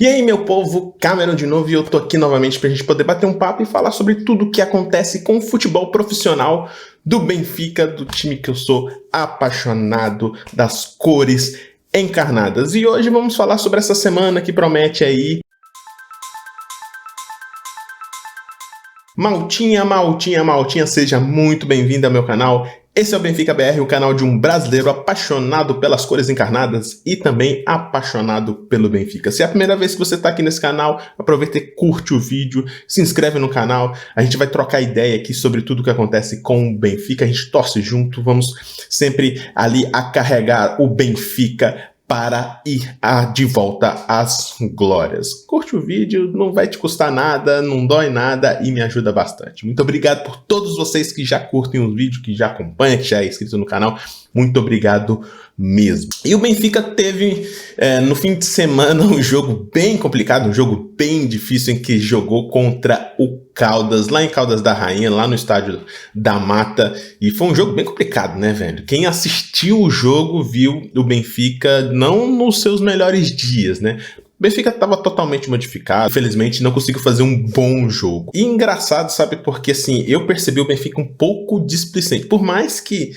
E aí, meu povo, Cameron de novo, e eu tô aqui novamente pra gente poder bater um papo e falar sobre tudo o que acontece com o futebol profissional do Benfica, do time que eu sou apaixonado, das cores encarnadas. E hoje vamos falar sobre essa semana que promete aí. Maltinha, maltinha, maltinha, seja muito bem-vindo ao meu canal. Esse é o Benfica BR, o canal de um brasileiro apaixonado pelas cores encarnadas e também apaixonado pelo Benfica. Se é a primeira vez que você está aqui nesse canal, aproveita e curte o vídeo, se inscreve no canal, a gente vai trocar ideia aqui sobre tudo o que acontece com o Benfica, a gente torce junto, vamos sempre ali a carregar o Benfica para ir de volta às glórias. Curte o vídeo, não vai te custar nada, não dói nada e me ajuda bastante. Muito obrigado por todos vocês que já curtem os vídeos, que já acompanham, que já é inscrito no canal. Muito obrigado mesmo. E o Benfica teve no fim de semana um jogo bem complicado, um jogo bem difícil em que jogou contra o Caldas, lá em Caldas da Rainha, lá no estádio da Mata, e foi um jogo bem complicado, né, velho? Quem assistiu o jogo viu o Benfica não nos seus melhores dias, né? O Benfica estava totalmente modificado, infelizmente não conseguiu fazer um bom jogo. E engraçado, sabe, porque assim, eu percebi o Benfica um pouco displicente, por mais que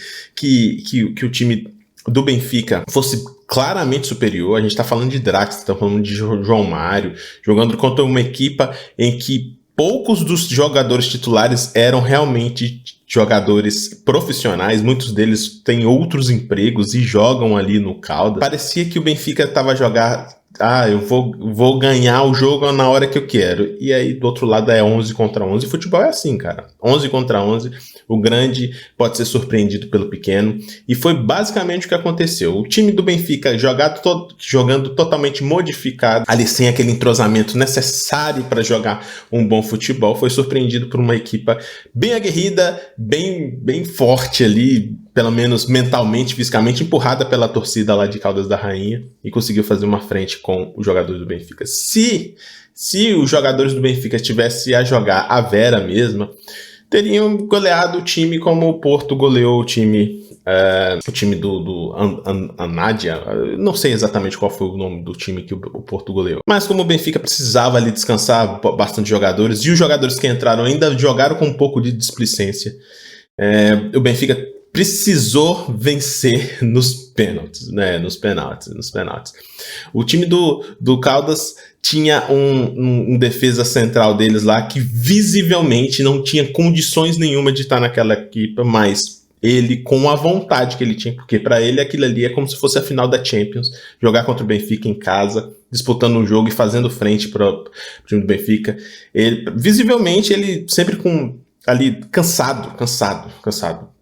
o time do Benfica fosse claramente superior, a gente tá falando de Draxler, tá falando de João Mário, jogando contra uma equipa em que poucos dos jogadores titulares eram realmente jogadores profissionais, muitos deles têm outros empregos e jogam ali no Caldas. Parecia que o Benfica estava a jogar, eu vou ganhar o jogo na hora que eu quero. E aí do outro lado é 11 contra 11. Futebol é assim, cara. 11 contra 11. O grande pode ser surpreendido pelo pequeno. E foi basicamente o que aconteceu. O time do Benfica jogando totalmente modificado, ali sem aquele entrosamento necessário para jogar um bom futebol, foi surpreendido por uma equipa bem aguerrida, bem forte ali, pelo menos mentalmente, fisicamente, empurrada pela torcida lá de Caldas da Rainha, e conseguiu fazer uma frente com os jogadores do Benfica. Se os jogadores do Benfica tivessem a jogar a Vera mesma, teriam goleado o time como o Porto goleou o time do Anadia. Não sei exatamente qual foi o nome do time que o Porto goleou. Mas como o Benfica precisava ali descansar bastante jogadores, e os jogadores que entraram ainda jogaram com um pouco de displicência, o Benfica precisou vencer nos pênaltis, né? Nos penaltis. O time do Caldas tinha um defesa central deles lá que visivelmente não tinha condições nenhuma de estar naquela equipe, mas ele, com a vontade que ele tinha, porque para ele aquilo ali é como se fosse a final da Champions, jogar contra o Benfica em casa, disputando um jogo e fazendo frente para o time do Benfica. Visivelmente ele sempre ali cansado.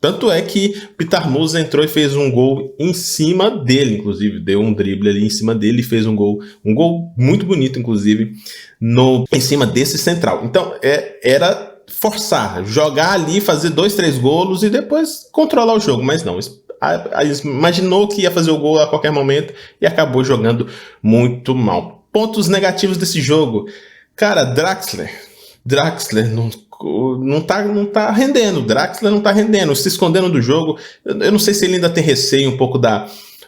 Tanto é que Petar Musa entrou e fez um gol em cima dele, inclusive, deu um drible ali em cima dele e fez um gol muito bonito, inclusive, em cima desse central. Então, era forçar, jogar ali, fazer 2, 3 golos e depois controlar o jogo, mas não, imaginou que ia fazer o gol a qualquer momento e acabou jogando muito mal. Pontos negativos desse jogo, cara, Draxler não tá rendendo, Draxler não tá rendendo, se escondendo do jogo. Eu não sei se ele ainda tem receio um pouco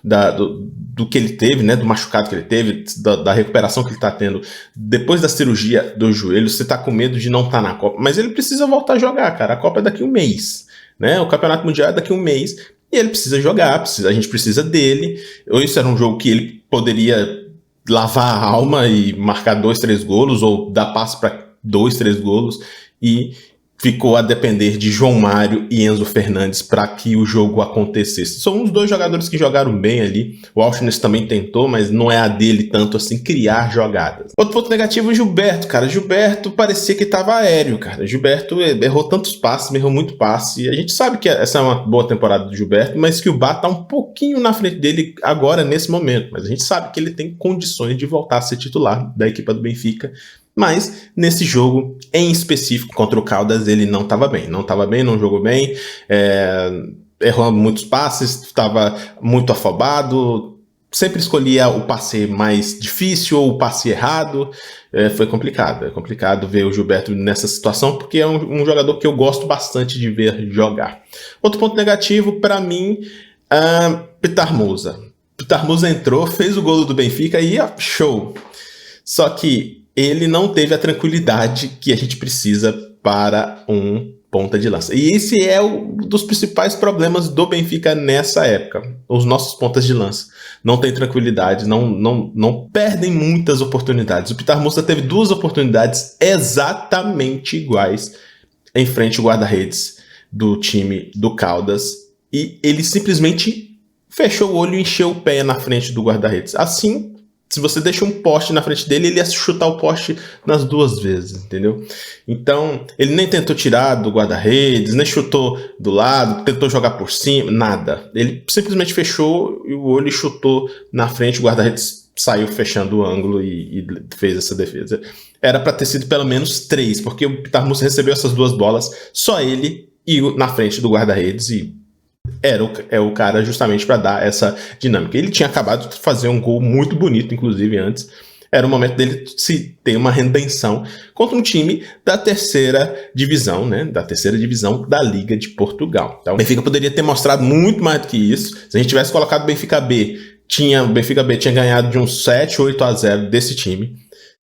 do que ele teve, né, do machucado que ele teve, da recuperação que ele tá tendo depois da cirurgia do joelho. Você tá com medo de não estar na Copa, mas ele precisa voltar a jogar, cara. A Copa é daqui a um mês, né? O Campeonato Mundial é daqui a um mês e ele precisa jogar, a gente precisa dele. Isso era um jogo que ele poderia lavar a alma e marcar 2, 3 golos ou dar passe para 2, 3 golos, e ficou a depender de João Mário e Enzo Fernandes para que o jogo acontecesse. São os dois jogadores que jogaram bem ali. O Auschwitz também tentou, mas não é a dele tanto assim criar jogadas. Outro ponto negativo é o Gilberto, cara. Gilberto parecia que estava aéreo, cara. Gilberto errou tantos passes, errou muito passe. A gente sabe que essa é uma boa temporada do Gilberto, mas que o Bá tá um pouquinho na frente dele agora, nesse momento. Mas a gente sabe que ele tem condições de voltar a ser titular da equipe do Benfica. Mas nesse jogo em específico contra o Caldas ele não estava bem, não jogou bem, errou muitos passes, estava muito afobado, sempre escolhia o passe mais difícil ou o passe errado. Foi complicado, é complicado ver o Gilberto nessa situação, porque é um jogador que eu gosto bastante de ver jogar. Outro ponto negativo para mim, Petar Musa entrou, fez o gol do Benfica e show. Só que ele não teve a tranquilidade que a gente precisa para um ponta de lança. E esse é um dos principais problemas do Benfica nessa época. Os nossos pontas de lança não têm tranquilidade, não perdem muitas oportunidades. O Petar Musa teve 2 oportunidades exatamente iguais em frente ao guarda-redes do time do Caldas, e ele simplesmente fechou o olho e encheu o pé na frente do guarda-redes. Assim, se você deixa um poste na frente dele, ele ia chutar o poste nas 2 vezes, entendeu? Então, ele nem tentou tirar do guarda-redes, nem chutou do lado, tentou jogar por cima, nada. Ele simplesmente fechou o olho e chutou na frente, o guarda-redes saiu fechando o ângulo e fez essa defesa. Era para ter sido pelo menos 3, porque o Petar Musa recebeu essas 2 bolas, só ele e na frente do guarda-redes, e é o cara justamente para dar essa dinâmica. Ele tinha acabado de fazer um gol muito bonito, inclusive, antes. Era o momento dele se ter uma redenção contra um time da 3ª divisão, né? Da 3ª divisão da Liga de Portugal. Então, o Benfica poderia ter mostrado muito mais do que isso. Se a gente tivesse colocado o Benfica B, o Benfica B tinha ganhado de uns 7-8-0 desse time.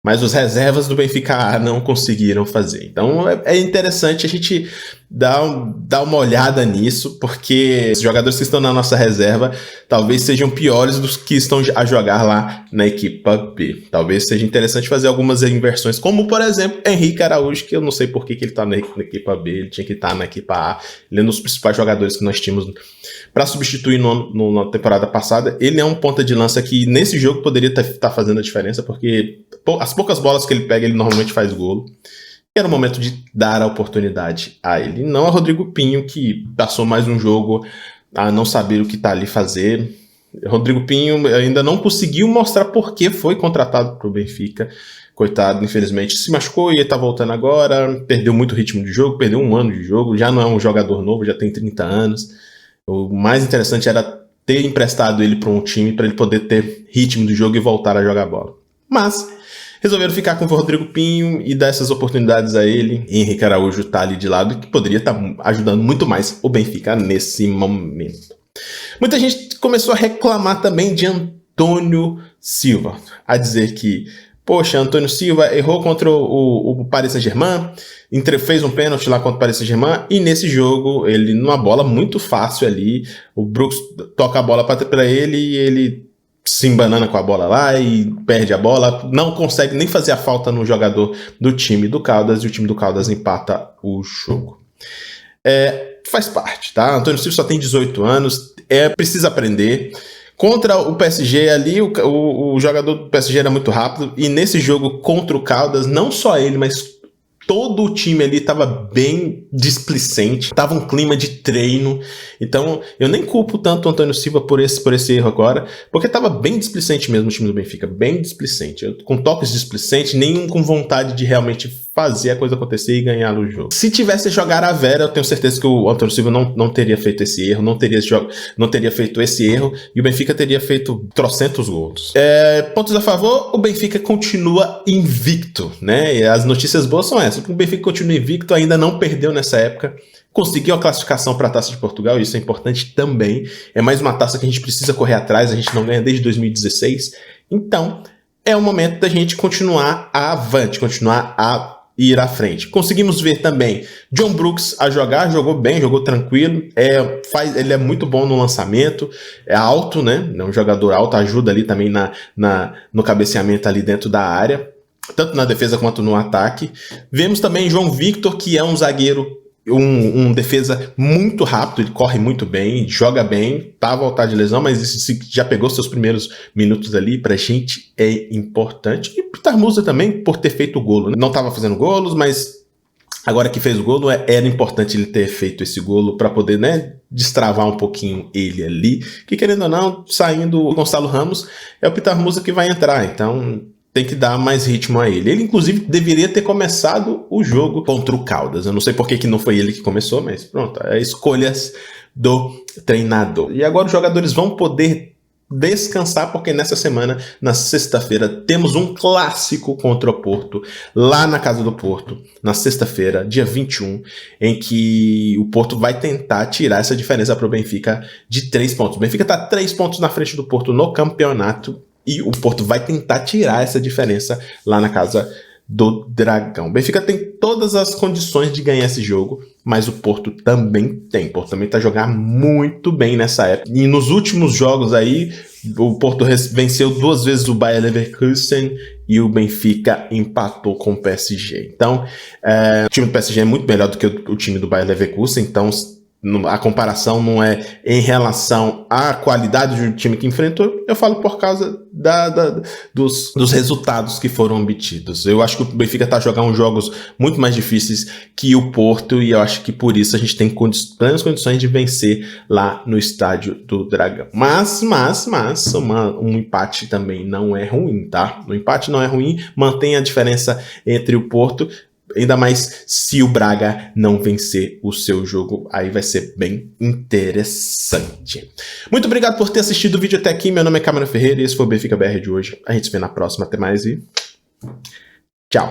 Mas os reservas do Benfica A não conseguiram fazer. Então é interessante a gente dar uma olhada nisso, porque os jogadores que estão na nossa reserva talvez sejam piores dos que estão a jogar lá na equipa B. Talvez seja interessante fazer algumas inversões, como por exemplo Henrique Araújo, que eu não sei por que ele está na equipa B, ele tinha que estar na equipa A. Ele é um dos principais jogadores que nós tínhamos para substituir na temporada passada. Ele é um ponta de lança que nesse jogo poderia estar fazendo a diferença, porque as poucas bolas que ele pega, ele normalmente faz golo. Era o momento de dar a oportunidade a ele. Não a Rodrigo Pinho, que passou mais um jogo a não saber o que está ali fazer. Rodrigo Pinho ainda não conseguiu mostrar por que foi contratado para o Benfica. Coitado, infelizmente, se machucou e ele está voltando agora. Perdeu muito ritmo de jogo, perdeu 1 ano de jogo. Já não é um jogador novo, já tem 30 anos. O mais interessante era ter emprestado ele para um time para ele poder ter ritmo de jogo e voltar a jogar bola. Mas resolveram ficar com o Rodrigo Pinho e dar essas oportunidades a ele. E Henrique Araújo tá ali de lado, que poderia estar ajudando muito mais o Benfica nesse momento. Muita gente começou a reclamar também de Antônio Silva, a dizer que, poxa, Antônio Silva errou contra o Paris Saint-Germain, fez um pênalti lá contra o Paris Saint-Germain, e nesse jogo, ele, numa bola muito fácil ali, o Brooks toca a bola para ele e ele se embanana com a bola lá e perde a bola, não consegue nem fazer a falta no jogador do time do Caldas, e o time do Caldas empata o jogo. Faz parte, tá? Antônio Silva só tem 18 anos, precisa aprender. Contra o PSG ali, o jogador do PSG era muito rápido, e nesse jogo contra o Caldas, não só ele, mas todo o time ali estava bem displicente, estava um clima de treino. Então eu nem culpo tanto o Antônio Silva por esse erro agora, porque estava bem displicente mesmo o time do Benfica, bem displicente, com toques displicentes, nenhum com vontade de realmente fazer a coisa acontecer e ganhar o jogo. Se tivesse jogar a Vera, eu tenho certeza que o Antônio Silva não teria feito esse erro, não teria feito esse erro, e o Benfica teria feito trocentos gols. Pontos a favor, o Benfica continua invicto, né? E as notícias boas são essas. O Benfica continua invicto, ainda não perdeu nessa época, conseguiu a classificação para a Taça de Portugal, isso é importante também. É mais uma taça que a gente precisa correr atrás, a gente não ganha desde 2016. Então, é o momento da gente continuar avante, continuar a ir à frente. Conseguimos ver também John Brooks a jogar, jogou bem, jogou tranquilo, ele é muito bom no lançamento, é alto, né? É um jogador alto, ajuda ali também no cabeceamento ali dentro da área, tanto na defesa quanto no ataque. Vemos também João Victor, que é um zagueiro, um defesa muito rápido, ele corre muito bem, joga bem, tá a voltar de lesão, mas isso já pegou seus primeiros minutos ali, pra gente é importante. E Petar Musa também, por ter feito o golo, né? Não estava fazendo golos, mas agora que fez o golo, era importante ele ter feito esse golo para poder, né, destravar um pouquinho ele ali, que querendo ou não, saindo o Gonçalo Ramos, é o Petar Musa que vai entrar, então tem que dar mais ritmo a ele. Ele, inclusive, deveria ter começado o jogo contra o Caldas. Eu não sei por que não foi ele que começou, mas pronto, é escolhas do treinador. E agora os jogadores vão poder descansar, porque nessa semana, na sexta-feira, temos um clássico contra o Porto, lá na casa do Porto, na sexta-feira, dia 21, em que o Porto vai tentar tirar essa diferença para o Benfica de 3 pontos. O Benfica está 3 pontos na frente do Porto no campeonato, e o Porto vai tentar tirar essa diferença lá na casa do Dragão. O Benfica tem todas as condições de ganhar esse jogo, mas o Porto também tem. O Porto também tá jogando muito bem nessa época. E nos últimos jogos aí, o Porto venceu 2 vezes o Bayer Leverkusen e o Benfica empatou com o PSG. Então, o time do PSG é muito melhor do que o time do Bayer Leverkusen, então a comparação não é em relação à qualidade do time que enfrentou, eu falo por causa dos resultados que foram obtidos. Eu acho que o Benfica está jogando jogos muito mais difíceis que o Porto, e eu acho que por isso a gente tem plenas condições de vencer lá no estádio do Dragão. Mas um empate também não é ruim, tá? O empate não é ruim, mantém a diferença entre o Porto, ainda mais se o Braga não vencer o seu jogo, aí vai ser bem interessante. Muito obrigado por ter assistido o vídeo até aqui. Meu nome é Cameron Ferreira e esse foi o Benfica BR de hoje. A gente se vê na próxima. Até mais e tchau.